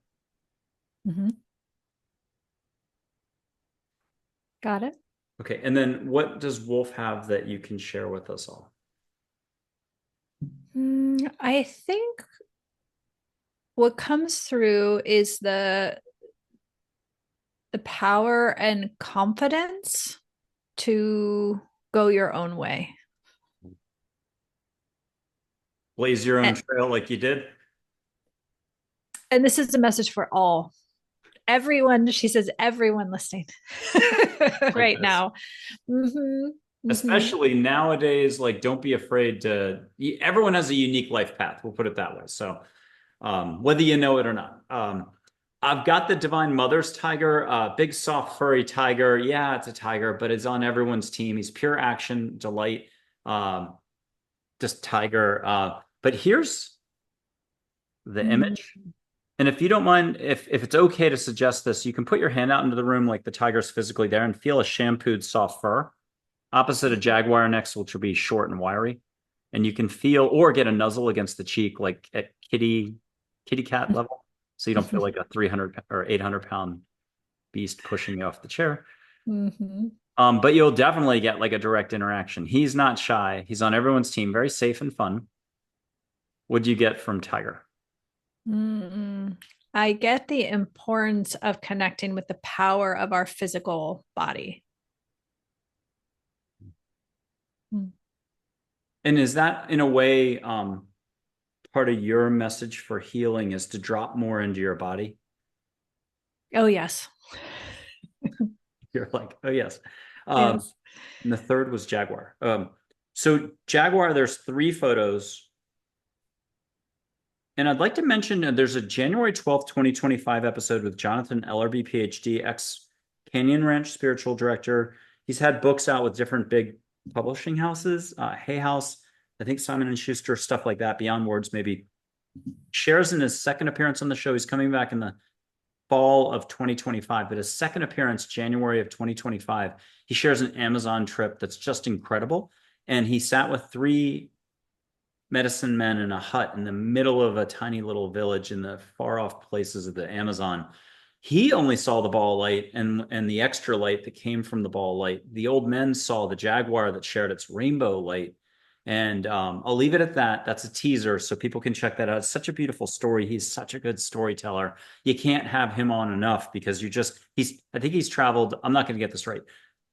Mm-hmm. Got it.
Okay, and then what does wolf have that you can share with us all?
I think what comes through is the power and confidence to go your own way.
Blaze your own
And,
trail like you did.
and this is a message for all. Everyone, she says, everyone listening right now. Mm-hmm.
Especially nowadays, like, don't be afraid to, everyone has a unique life path. We'll put it that way. So whether you know it or not. I've got the Divine Mother's tiger, big, soft, furry tiger. Yeah, it's a tiger, but it's on everyone's team. He's pure action, delight, just tiger. But here's the image. And if you don't mind, if it's okay to suggest this, you can put your hand out into the room like the tiger's physically there and feel a shampooed soft fur opposite a jaguar next, which will be short and wiry. And you can feel, or get a nuzzle against the cheek, like at kitty cat level. So you don't feel like a 300 or 800-pound beast pushing you off the chair.
Mm-hmm.
But you'll definitely get like a direct interaction. He's not shy. He's on everyone's team, very safe and fun. What do you get from Tiger?
I get the importance of connecting with the power of our physical body.
And is that in a way part of your message for healing, is to drop more into your body?
Oh, yes.
You're like, oh, yes.
Yes.
And the third was Jaguar. So Jaguar, there's three photos. And I'd like to mention there's a January 12th, 2025 episode with Jonathan Ellerby, PhD, ex-Canyon Ranch spiritual director. He's had books out with different big publishing houses, Hay House, I think Simon & Schuster, stuff like that, Beyond Words maybe. Shares in his second appearance on the show. He's coming back in the fall of 2025, but his second appearance, January of 2025, he shares an Amazon trip that's just incredible. And he sat with three medicine men in a hut in the middle of a tiny little village in the far off places of the Amazon, He only saw the ball of light and the extra light that came from the ball of light. The old men saw the jaguar that shared its rainbow light. And I'll leave it at that. That's a teaser, so people can check that out. It's such a beautiful story. He's such a good storyteller. You can't have him on enough because I think he's traveled, I'm not going to get this right,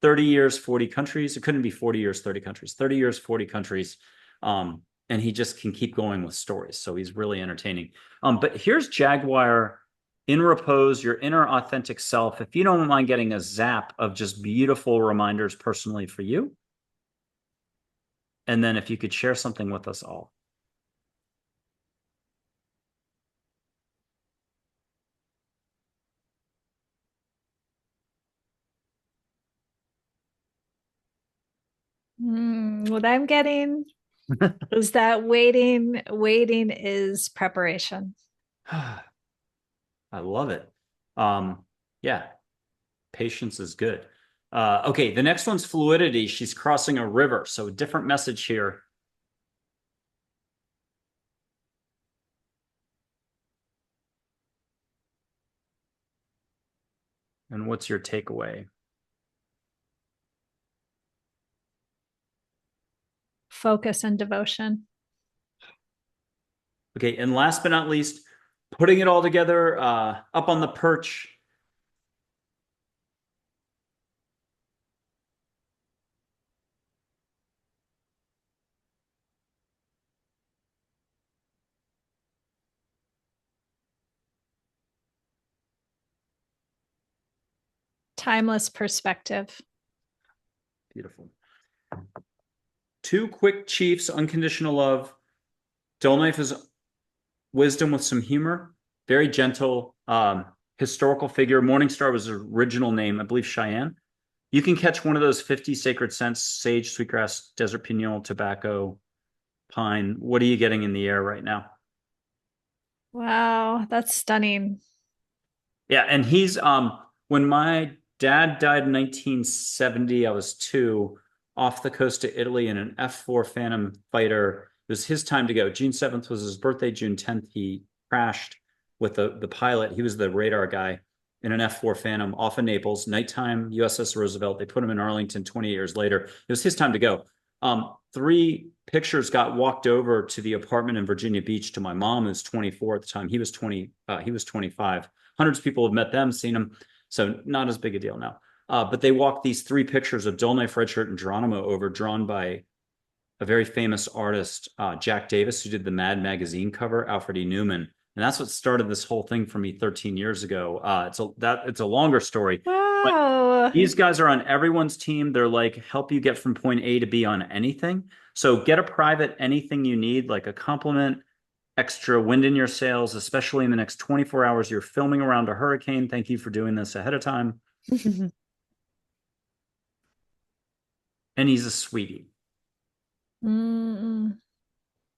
30 years, 40 countries. It couldn't be 40 years, 30 countries, 30 years, 40 countries. And he just can keep going with stories. So he's really entertaining. But here's Jaguar in repose, your inner authentic self. If you don't mind getting a zap of just beautiful reminders personally for you. And then if you could share something with us all.
What I'm getting is that waiting is preparation.
I love it. Yeah, patience is good. Okay, the next one's fluidity. She's crossing a river, so different message here. And what's your takeaway?
Focus and devotion.
Okay, and last but not least, putting it all together up on the perch.
Timeless perspective.
Beautiful. Two quick chiefs, unconditional love. Dull Knife is wisdom with some humor, very gentle, historical figure. Morningstar was his original name, I believe Cheyenne. You can catch one of those 50 sacred scents: sage, sweetgrass, desert pinon, tobacco, pine. What are you getting in the air right now?
Wow, that's stunning.
Yeah, and he's when my dad died in 1970, I was 2, off the coast of Italy in an F4 Phantom fighter. It was his time to go. June 7th was his birthday. June 10th, he crashed with the pilot. He was the radar guy in an F4 Phantom off of Naples, nighttime USS Roosevelt. They put him in Arlington 20 years later. It was his time to go. 3 pictures got walked over to the apartment in Virginia Beach to my mom, who's 24 at the time. He was 25. Hundreds of people have met them, seen him. So not as big a deal now. But they walked these 3 pictures of Dull Knife, Redshirt, and Geronimo over, drawn by a very famous artist, Jack Davis, who did the Mad magazine cover, Alfred E. Newman. And that's what started this whole thing for me 13 years ago. It's a longer story. But
Wow.
these guys are on everyone's team. They're like, help you get from point A to B on anything. So get a private anything you need, like a compliment, extra wind in your sails, especially in the next 24 hours. You're filming around a hurricane. Thank you for doing this ahead of time. And he's a sweetie.
Mm,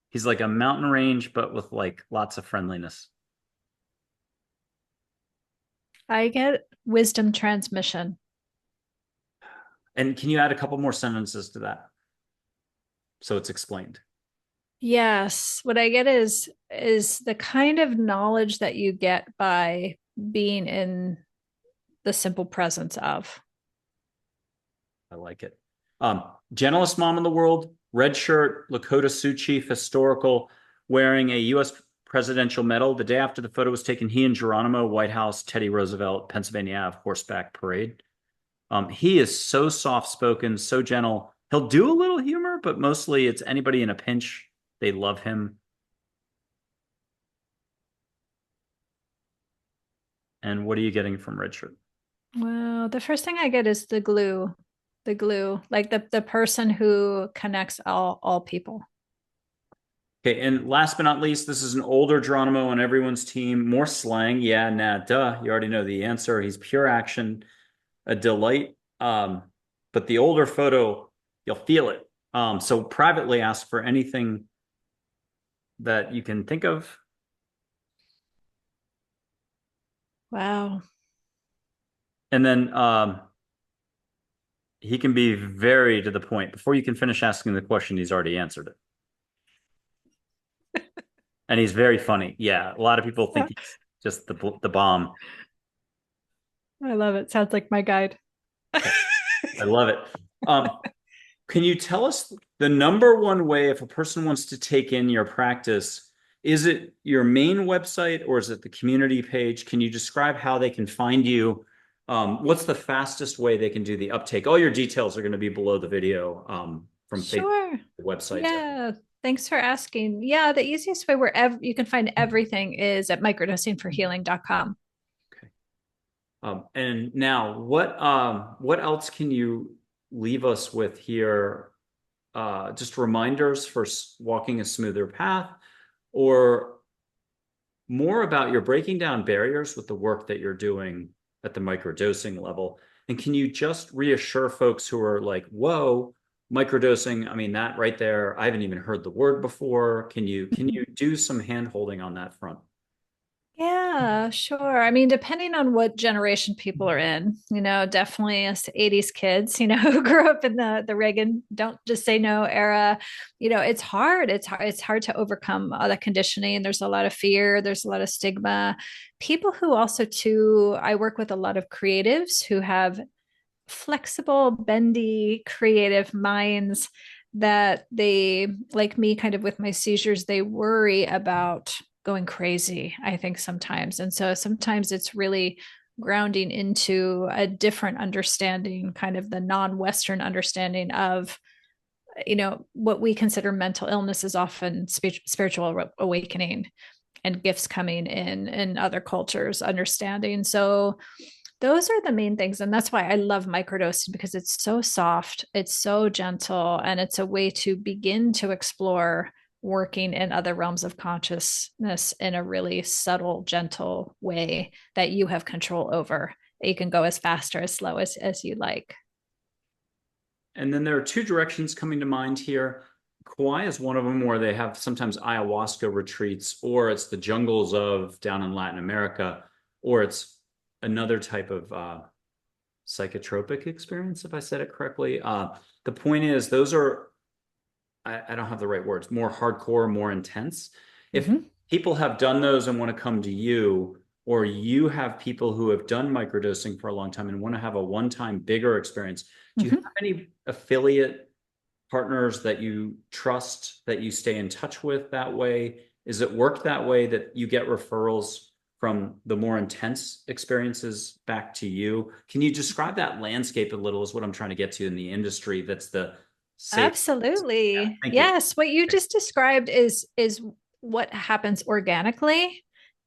He's like a mountain range, but with like lots of friendliness.
I get wisdom transmission.
And can you add a couple more sentences to that so it's explained?
Yes, what I get is the kind of knowledge that you get by being in the simple presence of.
I like it. Gentlest mom in the world, red shirt, Lakota Sioux chief, historical, wearing a U.S. presidential medal. The day after the photo was taken, he and Geronimo, White House, Teddy Roosevelt, Pennsylvania Ave, horseback parade. He is so soft-spoken, so gentle. He'll do a little humor, but mostly it's anybody in a pinch. They love him. And what are you getting from Redshirt?
Well, the first thing I get is the glue, like the person who connects all people.
Okay, and last but not least, this is an older Geronimo on everyone's team. More slang. Yeah, nah, duh. You already know the answer. He's pure action, a delight. But the older photo, you'll feel it. So privately ask for anything that you can think of.
Wow.
And then he can be very to the point. Before you can finish asking the question, he's already answered it. And he's very funny. Yeah, a lot of people think he's just the bomb.
I love it. Sounds like my guide.
I love it. Um, can you tell us the number one way if a person wants to take in your practice? Is it your main website or is it the community page? Can you describe how they can find you? What's the fastest way they can do the uptake? All your details are going to be below the video from Facebook
Sure.
websites.
Yeah. Thanks for asking. Yeah, the easiest way wherever you can find everything is at microdosingforhealing.com.
Okay. And now, what else can you leave us with here? Just reminders for walking a smoother path, or more about your breaking down barriers with the work that you're doing at the microdosing level. And can you just reassure folks who are like, whoa, microdosing, I mean, that right there, I haven't even heard the word before. Can you do some hand holding on that front?
Yeah, sure. I mean, depending on what generation people are in, definitely us 80s kids, who grew up in the Reagan don't just say no era, it's hard. It's hard to overcome all that conditioning. There's a lot of fear, there's a lot of stigma. People who also too, I work with a lot of creatives who have flexible, bendy, creative minds that they, like me, kind of with my seizures, they worry about going crazy, I think sometimes. And so sometimes it's really grounding into a different understanding, kind of the non-Western understanding of, what we consider mental illness is often spiritual awakening and gifts coming in other cultures understanding. So those are the main things. And that's why I love microdosing, because it's so soft, it's so gentle, and it's a way to begin to explore working in other realms of consciousness in a really subtle, gentle way that you have control over. You can go as fast or as slow as you like.
And then there are two directions coming to mind here. Kauai is one of them where they have sometimes ayahuasca retreats, or it's the jungles of down in Latin America, or it's another type of psychotropic experience, if I said it correctly. The point is, those are, I don't have the right words, more hardcore, more intense. If
Mm-hmm.
people have done those and want to come to you, or you have people who have done microdosing for a long time and want to have a one-time bigger experience, do you
Mm-hmm.
have any affiliate partners that you trust, that you stay in touch with that way? Is it work that way that you get referrals from the more intense experiences back to you? Can you describe that landscape a little, is what I'm trying to get to in the industry that's the safe. Yeah,
Absolutely.
thank you.
Yes, what you just described is what happens organically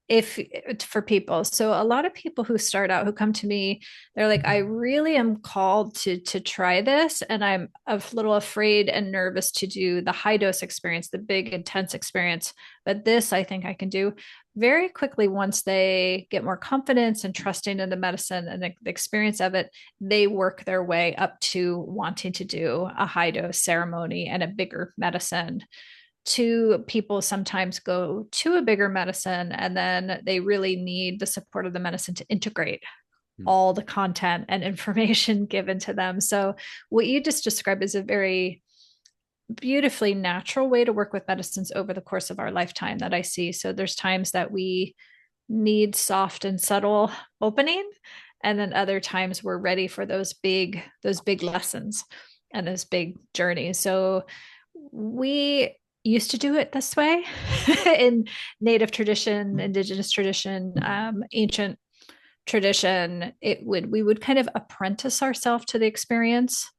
if for people. So a lot of people who start out who come to me, they're like, I really am called to try this, and I'm a little afraid and nervous to do the high dose experience, the big intense experience, but this I think I can do. Very quickly, once they get more confidence and trusting in the medicine and the experience of it, they work their way up to wanting to do a high dose ceremony and a bigger medicine. To people sometimes go to a bigger medicine and then they really need the support of the medicine to integrate
Hmm.
all the content and information given to them. So what you just described is a very beautifully natural way to work with medicines over the course of our lifetime that I see. So there's times that we need soft and subtle opening, and then other times we're ready for those big lessons and those big journeys. So we used to do it this way in native tradition, indigenous tradition, ancient tradition. We would kind of apprentice ourselves to the experience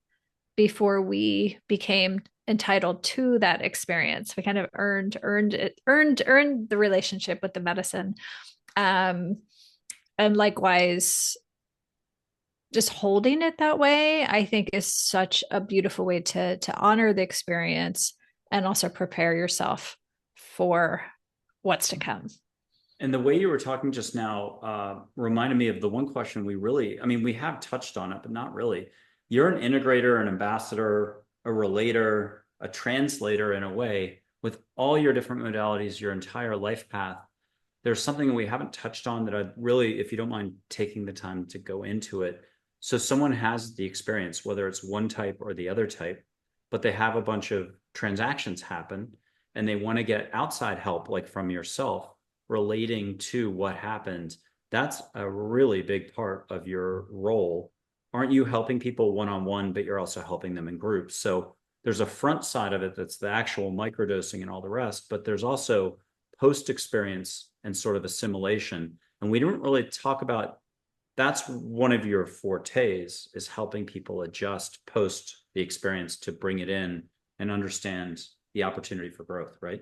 before we became entitled to that experience. We kind of earned the relationship with the medicine. um, and likewise, just holding it that way, I think, is such a beautiful way to honor the experience and also prepare yourself for what's to come.
And the way you were talking just now reminded me of the one question I mean, we have touched on it, but not really. You're an integrator, an ambassador, a relator, a translator in a way with all your different modalities, your entire life path. There's something we haven't touched on that I'd really, if you don't mind taking the time to go into it. So someone has the experience, whether it's one type or the other type, but they have a bunch of transactions happen and they want to get outside help, like from yourself, relating to what happened. that's a really big part of your role. Aren't you helping people one-on-one, but you're also helping them in groups? So there's a front side of it that's the actual microdosing and all the rest, but there's also post experience and sort of assimilation. And we don't really talk about, that's one of your fortes, is helping people adjust post the experience to bring it in and understand the opportunity for growth, right?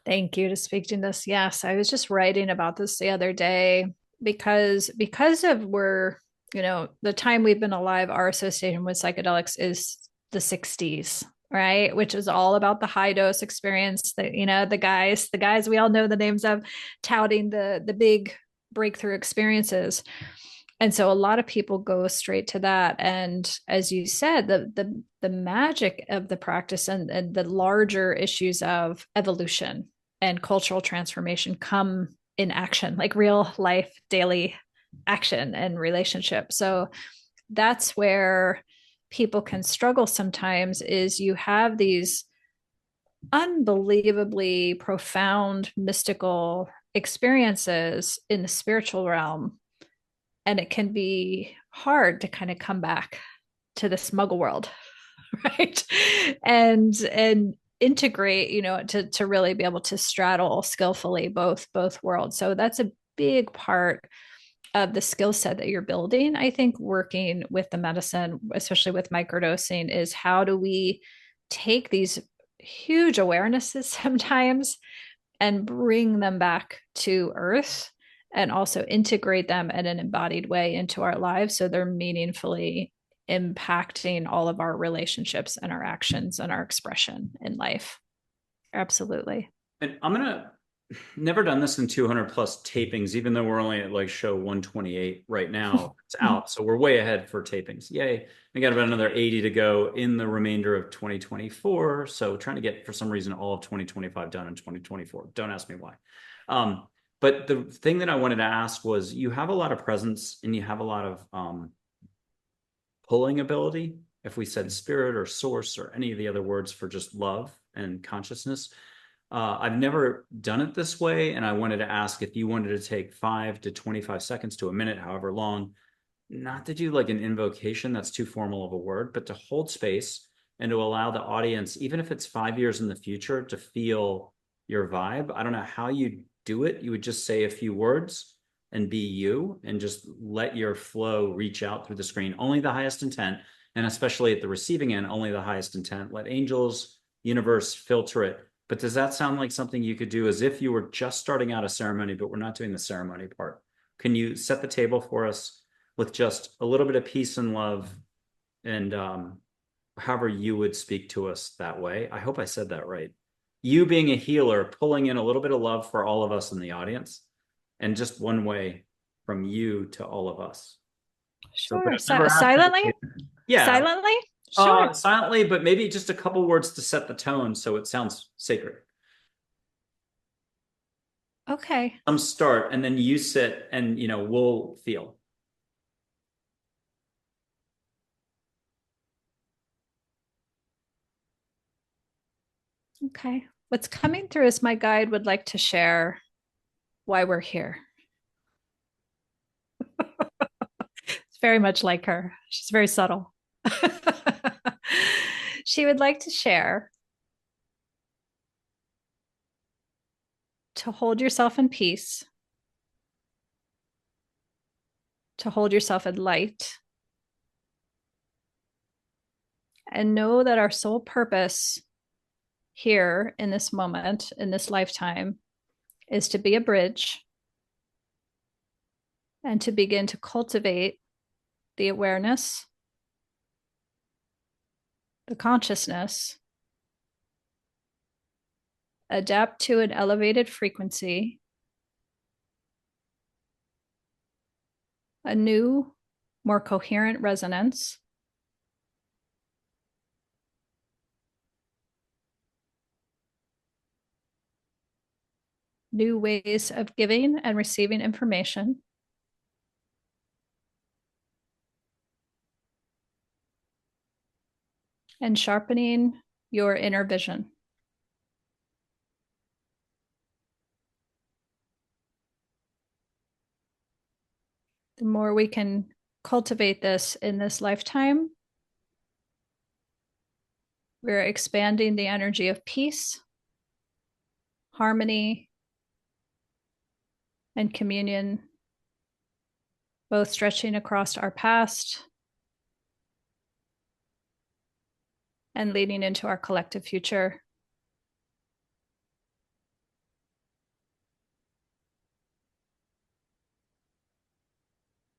Thank you to speak to this. Yes, I was just writing about this the other day because of the time we've been alive, our association with psychedelics is the 60s, right? Which is all about the high dose experience that, the guys we all know the names of, touting the big breakthrough experiences. And so a lot of people go straight to that. And as you said, the magic of the practice and the larger issues of evolution and cultural transformation come in action, like real life daily action and relationship. So that's where people can struggle sometimes, is you have these unbelievably profound mystical experiences in the spiritual realm, and it can be hard to kind of come back to the smuggle world, right? And integrate, to really be able to straddle skillfully both worlds. So that's a big part of the skill set that you're building, I think, working with the medicine, especially with microdosing, is how do we take these huge awarenesses sometimes and bring them back to earth, and also integrate them in an embodied way into our lives so they're meaningfully impacting all of our relationships and our actions and our expression in life. Absolutely.
And I'm gonna never done this in 200 plus tapings, even though we're only at like show 128 right now. It's out, so we're way ahead for tapings. Yay! I got about another 80 to go in the remainder of 2024. So trying to get, for some reason, all of 2025 done in 2024. Don't ask me why. But the thing that I wanted to ask was, you have a lot of presence and you have a lot of pulling ability. If we said spirit or source or any of the other words for just love and consciousness. I've never done it this way, and I wanted to ask if you wanted to take 5 to 25 seconds to a minute, however long, not to do like an invocation, that's too formal of a word, but to hold space and to allow the audience, even if it's 5 years in the future, to feel your vibe. I don't know how you do it. You would just say a few words and be you, and just let your flow reach out through the screen. Only the highest intent, and especially at the receiving end, only the highest intent. Let angels, universe filter it. But does that sound like something you could do as if you were just starting out a ceremony, but we're not doing the ceremony part? Can you set the table for us with just a little bit of peace and love, and however you would speak to us that way? I hope I said that right. You being a healer, pulling in a little bit of love for all of us in the audience, and just one way from you to all of us.
Sure. Silently?
Yeah.
Silently? Sure.
Silently, but maybe just a couple words to set the tone so it sounds sacred.
Okay.
Start, and then you sit, and we'll feel.
Okay. What's coming through is my guide would like to share why we're here. It's very much like her. She's very subtle. She would like to share to hold yourself in peace, to hold yourself in light, and know that our sole purpose here in this moment, in this lifetime, is to be a bridge and to begin to cultivate the awareness, the consciousness, adapt to an elevated frequency, a new, more coherent resonance, new ways of giving and receiving information, and sharpening your inner vision. The more we can cultivate this in this lifetime, we're expanding the energy of peace, harmony, and communion, both stretching across our past and leading into our collective future.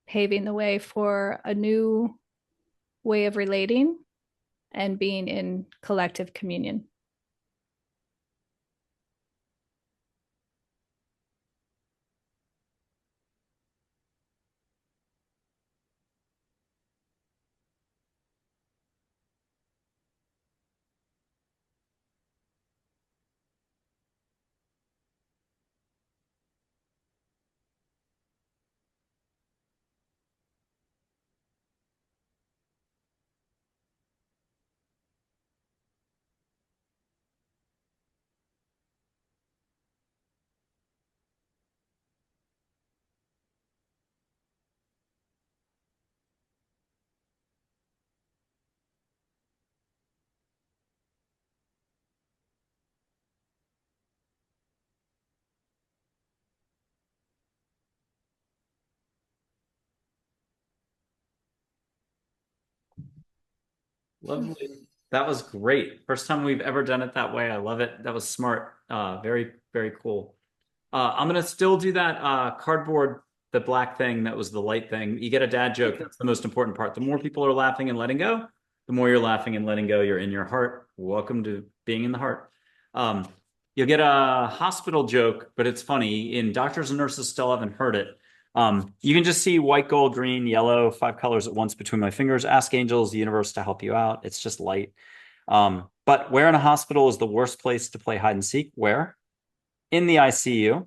Paving the way for a new way of relating and being in collective communion.
Lovely. That was great. First time we've ever done it that way. I love it. That was smart. Very, very cool. I'm gonna still do that cardboard, the black thing that was the light thing. You get a dad joke. That's the most important part. The more people are laughing and letting go, the more you're laughing and letting go. You're in your heart. Welcome to being in the heart. Um, you'll get a hospital joke, but it's funny. In doctors and nurses still haven't heard it. You can just see white, gold, green, yellow, 5 colors at once between my fingers. Ask angels, the universe to help you out. It's just light. But where in a hospital is the worst place to play hide and seek? Where? In the ICU.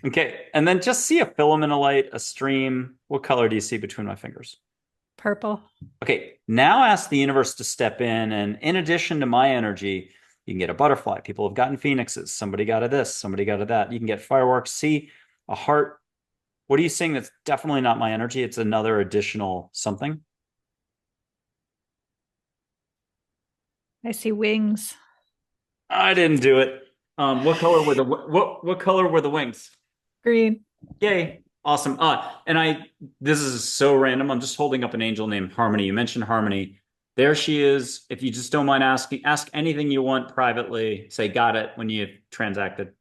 Okay, and then just see a filament of light, a stream. What color do you see between my fingers?
Purple.
Okay, now ask the universe to step in, and in addition to my energy, you can get a butterfly. People have gotten phoenixes. Somebody got a this, somebody got a that. You can get fireworks. See a heart. What are you seeing that's definitely not my energy? It's another additional something.
I see wings.
I didn't do it. What color were the what color were the wings?
Green.
Yay. Awesome. And this is so random. I'm just holding up an angel named Harmony. You mentioned Harmony. There she is. If you just don't mind asking, ask anything you want privately. Say got it when you transacted.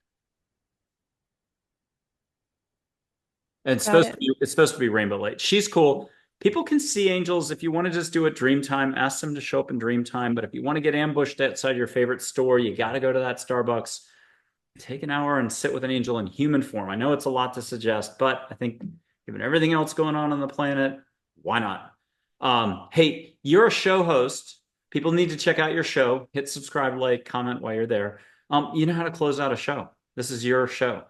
And
Got it.
it's supposed to be rainbow light. She's cool. People can see angels. If you want to just do it dream time, ask them to show up in dream time. But if you want to get ambushed outside your favorite store, you got to go to that Starbucks. Take an hour and sit with an angel in human form. I know it's a lot to suggest, but I think given everything else going on the planet, why not? Hey, you're a show host. People need to check out your show. Hit subscribe, like, comment while you're there. You know how to close out a show. This is your show.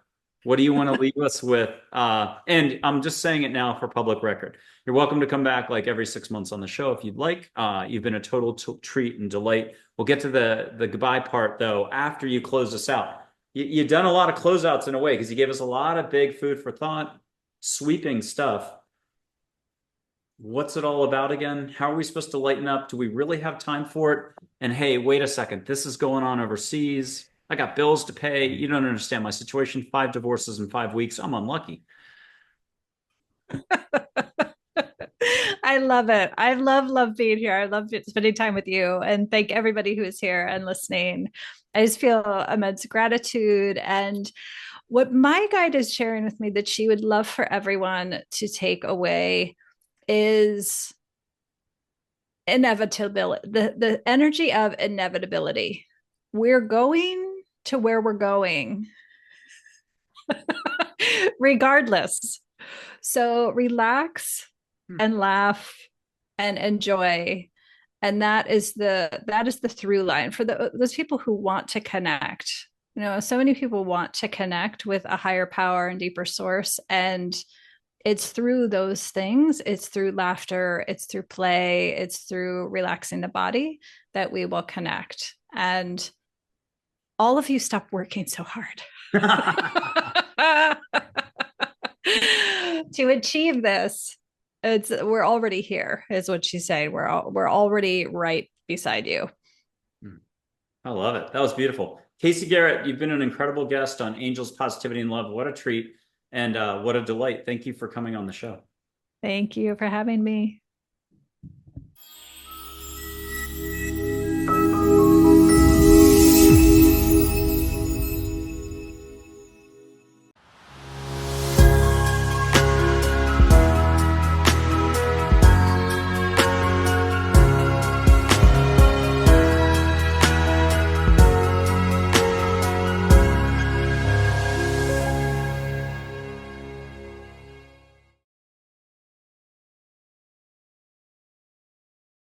What do you want to leave us with? And I'm just saying it now for public record. You're welcome to come back like every 6 months on the show if you'd like. You've been a total treat and delight. We'll get to the goodbye part though after you close us out. You've done a lot of closeouts in a way because you gave us a lot of big food for thought, sweeping stuff. What's it all about again? How are we supposed to lighten up? Do we really have time for it? And hey, wait a second. This is going on overseas. I got bills to pay. You don't understand my situation. 5 divorces in 5 weeks. I'm unlucky.
I love it. I love being here. I love spending time with you, and thank everybody who is here and listening. I just feel immense gratitude. And what my guide is sharing with me that she would love for everyone to take away is inevitability, the energy of inevitability. We're going to where we're going regardless. So relax and laugh and enjoy. And that is the through line for those people who want to connect. You know, so many people want to connect with a higher power and deeper source. And it's through those things, it's through laughter, it's through play, it's through relaxing the body that we will connect. And all of you stop working so hard. to achieve this, we're already here, is what she's saying. We're already right beside you.
I love it. That was beautiful. Kayse Gehret, you've been an incredible guest on Angels, Positivity, and Love. What a treat and what a delight. Thank you for coming on the show.
Thank you for having me.